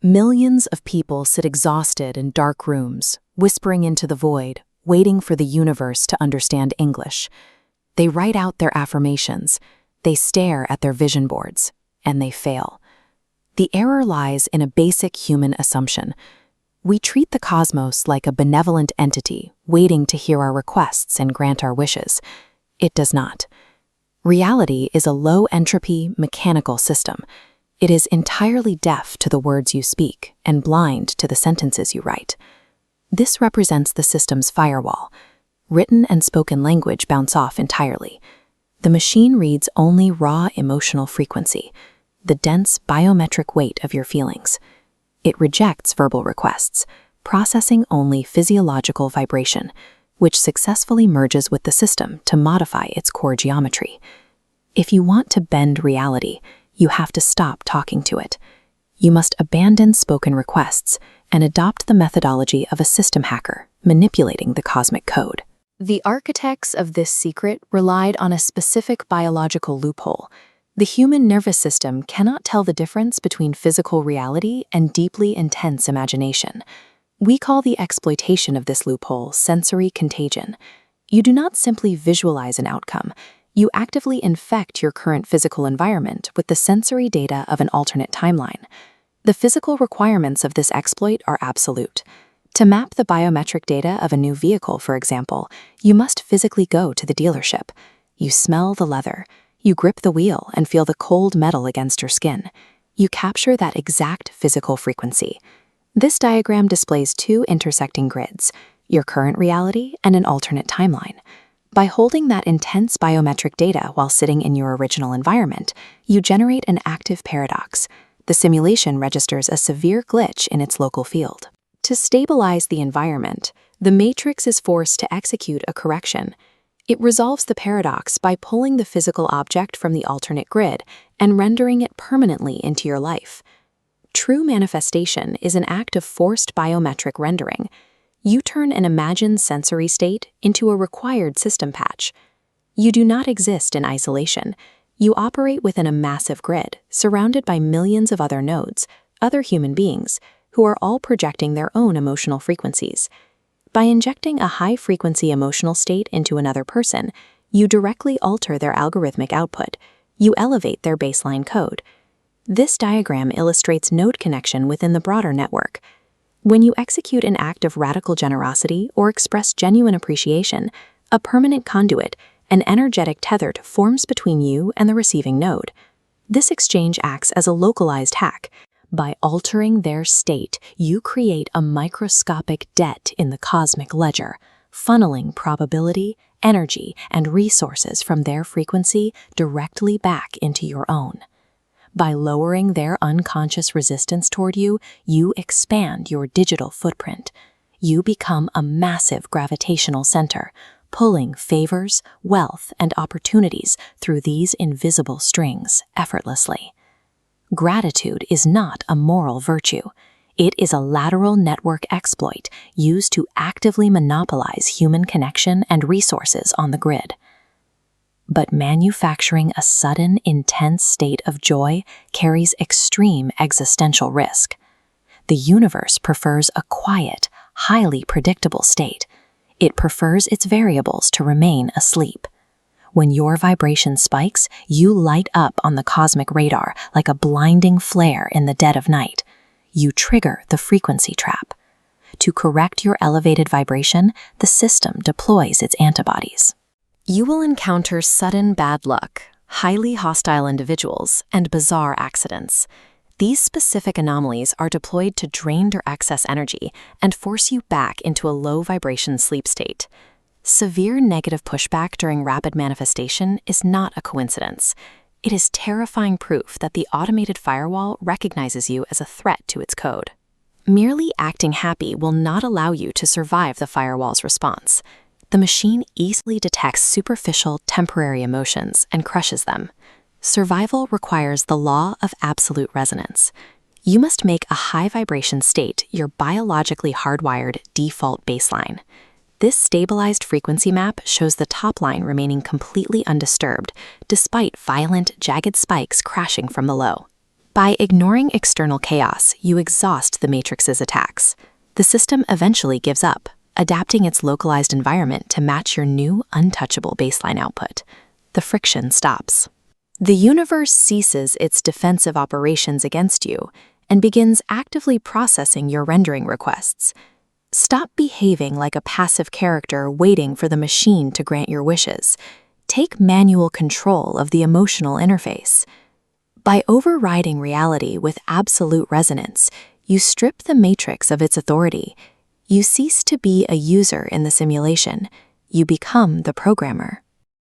Millions of people sit exhausted in dark rooms, whispering into the void, waiting for the universe to understand English. They write out their affirmations, they stare at their vision boards, and they fail. The error lies in a basic human assumption. We treat the cosmos like a benevolent entity waiting to hear our requests and grant our wishes. It does not. Reality is a low-entropy, mechanical system. It is entirely deaf to the words you speak and blind to the sentences you write. This represents the system's firewall. Written and spoken language bounce off entirely. The machine reads only raw emotional frequency, the dense biometric weight of your feelings. It rejects verbal requests, processing only physiological vibration, which successfully merges with the system to modify its core geometry. If you want to bend reality, you have to stop talking to it. You must abandon spoken requests and adopt the methodology of a system hacker, manipulating the cosmic code. The architects of this secret relied on a specific biological loophole. The human nervous system cannot tell the difference between physical reality and deeply intense imagination. We call the exploitation of this loophole sensory contagion. You do not simply visualize an outcome. You actively infect your current physical environment with the sensory data of an alternate timeline. The physical requirements of this exploit are absolute. To map the biometric data of a new vehicle, for example, you must physically go to the dealership. You smell the leather. You grip the wheel and feel the cold metal against your skin. You capture that exact physical frequency. This diagram displays two intersecting grids, your current reality and an alternate timeline. By holding that intense biometric data while sitting in your original environment, you generate an active paradox. The simulation registers a severe glitch in its local field. To stabilize the environment, the matrix is forced to execute a correction. It resolves the paradox by pulling the physical object from the alternate grid and rendering it permanently into your life. True manifestation is an act of forced biometric rendering. You turn an imagined sensory state into a required system patch. You do not exist in isolation. You operate within a massive grid, surrounded by millions of other nodes, other human beings, who are all projecting their own emotional frequencies. By injecting a high-frequency emotional state into another person, you directly alter their algorithmic output. You elevate their baseline code. This diagram illustrates node connection within the broader network. When you execute an act of radical generosity or express genuine appreciation, a permanent conduit, an energetic tether forms between you and the receiving node. This exchange acts as a localized hack. By altering their state, you create a microscopic debt in the cosmic ledger, funneling probability, energy, and resources from their frequency directly back into your own. By lowering their unconscious resistance toward you, you expand your digital footprint. You become a massive gravitational center, pulling favors, wealth, and opportunities through these invisible strings effortlessly. Gratitude is not a moral virtue. It is a lateral network exploit used to actively monopolize human connection and resources on the grid. But manufacturing a sudden, intense state of joy carries extreme existential risk. The universe prefers a quiet, highly predictable state. It prefers its variables to remain asleep. When your vibration spikes, you light up on the cosmic radar like a blinding flare in the dead of night. You trigger the frequency trap. To correct your elevated vibration, the system deploys its antibodies. You will encounter sudden bad luck, highly hostile individuals, and bizarre accidents. These specific anomalies are deployed to drain your excess energy and force you back into a low-vibration sleep state. Severe negative pushback during rapid manifestation is not a coincidence. It is terrifying proof that the automated firewall recognizes you as a threat to its code. Merely acting happy will not allow you to survive the firewall's response. The machine easily detects superficial, temporary emotions and crushes them. Survival requires the law of absolute resonance. You must make a high-vibration state your biologically hardwired default baseline. This stabilized frequency map shows the top line remaining completely undisturbed, despite violent, jagged spikes crashing from the low. By ignoring external chaos, you exhaust the matrix's attacks. The system eventually gives up, adapting its localized environment to match your new, untouchable baseline output. The friction stops. The universe ceases its defensive operations against you and begins actively processing your rendering requests. Stop behaving like a passive character waiting for the machine to grant your wishes. Take manual control of the emotional interface. By overriding reality with absolute resonance, you strip the matrix of its authority. You cease to be a user in the simulation. You become the programmer.